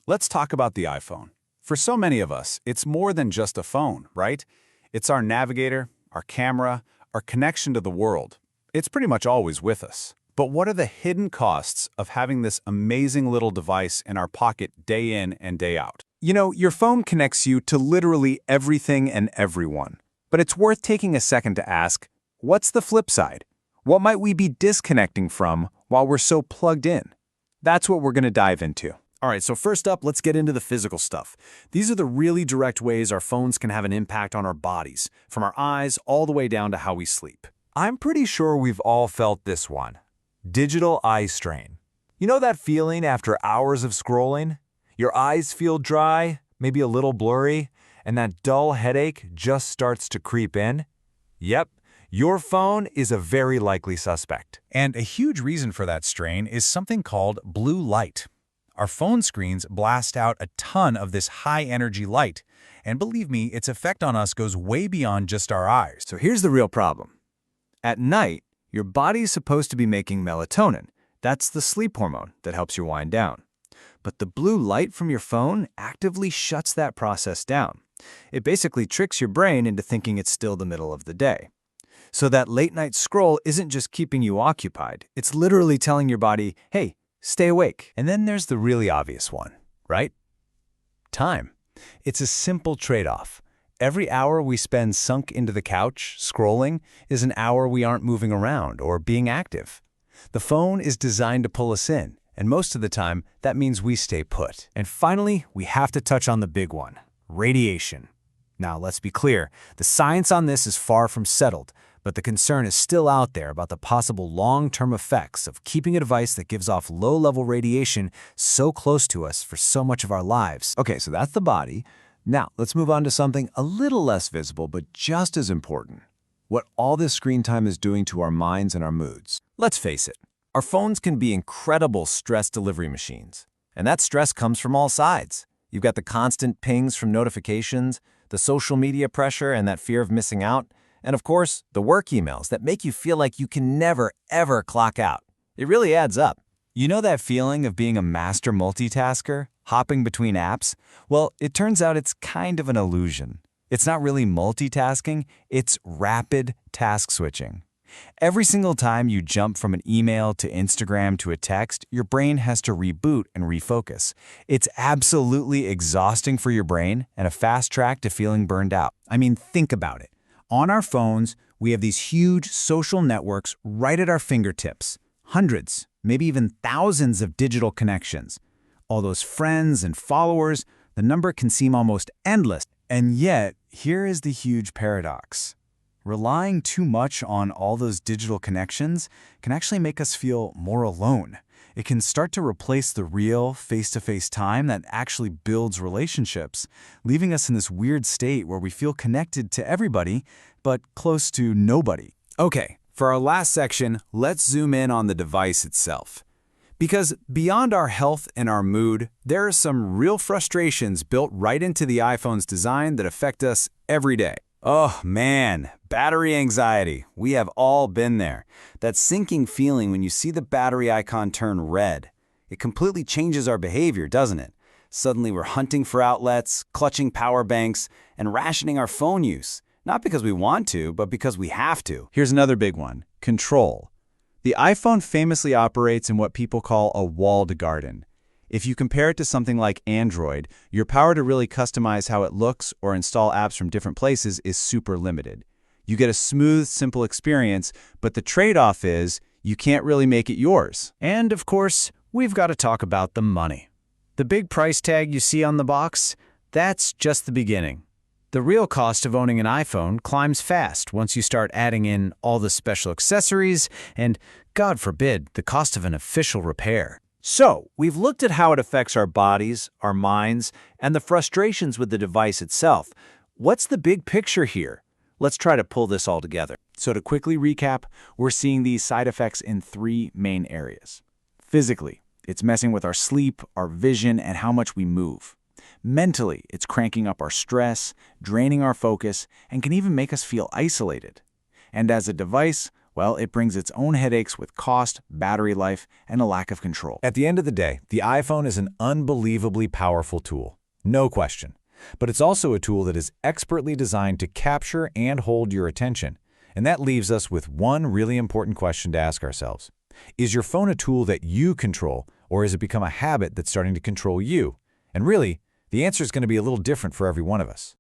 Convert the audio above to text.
Let's talk about the iPhone. For so many of us, it's more than just a phone, right? It's our navigator, our camera, our connection to the world. It's pretty much always with us. But what are the hidden costs of having this amazing little device in our pocket day in and day out? You know, your phone connects you to literally everything and everyone. But it's worth taking a second to ask, what's the flip side? What might we be disconnecting from while we're so plugged in? That's what we're going to dive into. All right, so first up, let's get into the physical stuff. These are the really direct ways our phones can have an impact on our bodies, from our eyes all the way down to how we sleep. I'm pretty sure we've all felt this one. Digital eye strain. You know that feeling after hours of scrolling? Your eyes feel dry, maybe a little blurry, and that dull headache just starts to creep in? Yep, your phone is a very likely suspect. And a huge reason for that strain is something called blue light. Our phone screens blast out a ton of this high-energy light, and believe me, its effect on us goes way beyond just our eyes. So here's the real problem. At night, your body is supposed to be making melatonin. That's the sleep hormone that helps you wind down. But the blue light from your phone actively shuts that process down. It basically tricks your brain into thinking it's still the middle of the day. So that late-night scroll isn't just keeping you occupied. It's literally telling your body, hey, stay awake. And then there's the really obvious one, right? Time. It's a simple trade-off. Every hour we spend sunk into the couch, scrolling, is an hour we aren't moving around or being active. The phone is designed to pull us in, and most of the time, that means we stay put. And finally, we have to touch on the big one, radiation. Now, let's be clear, the science on this is far from settled, but the concern is still out there about the possible long-term effects of keeping a device that gives off low-level radiation so close to us for so much of our lives. Okay, so that's the body. Now, let's move on to something a little less visible, but just as important. What all this screen time is doing to our minds and our moods. Let's face it, our phones can be incredible stress delivery machines. And that stress comes from all sides. You've got the constant pings from notifications, the social media pressure and that fear of missing out, and of course, the work emails that make you feel like you can never, ever clock out. It really adds up. You know that feeling of being a master multitasker, hopping between apps? Well, it turns out it's kind of an illusion. It's not really multitasking, it's rapid task switching. Every single time you jump from an email to Instagram to a text, your brain has to reboot and refocus. It's absolutely exhausting for your brain and a fast track to feeling burned out. I mean, think about it. On our phones, we have these huge social networks right at our fingertips. Hundreds, maybe even thousands of digital connections. All those friends and followers, the number can seem almost endless. And yet, here is the huge paradox. Relying too much on all those digital connections can actually make us feel more alone. It can start to replace the real, face-to-face time that actually builds relationships, leaving us in this weird state where we feel connected to everybody, but close to nobody. Okay, for our last section, let's zoom in on the device itself. Because beyond our health and our mood, there are some real frustrations built right into the iPhone's design that affect us every day. Oh man, battery anxiety. We have all been there. That sinking feeling when you see the battery icon turn red. It completely changes our behavior, doesn't it? Suddenly we're hunting for outlets, clutching power banks, and rationing our phone use. Not because we want to, but because we have to. Here's another big one, control. The iPhone famously operates in what people call a walled garden. If you compare it to something like Android, your power to really customize how it looks or install apps from different places is super limited. You get a smooth, simple experience, but the trade-off is you can't really make it yours. And of course, we've got to talk about the money. The big price tag you see on the box, that's just the beginning. The real cost of owning an iPhone climbs fast once you start adding in all the special accessories and, God forbid, the cost of an official repair. So, we've looked at how it affects our bodies, our minds, and the frustrations with the device itself. What's the big picture here? Let's try to pull this all together. So to quickly recap, we're seeing these side effects in three main areas. Physically, it's messing with our sleep, our vision, and how much we move. Mentally, it's cranking up our stress, draining our focus, and can even make us feel isolated. And as a device, Well, it brings its own headaches with cost, battery life, and a lack of control. At the end of the day, the iPhone is an unbelievably powerful tool. No question. But it's also a tool that is expertly designed to capture and hold your attention. And that leaves us with one really important question to ask ourselves. Is your phone a tool that you control, or has it become a habit that's starting to control you? And really, the answer is going to be a little different for every one of us.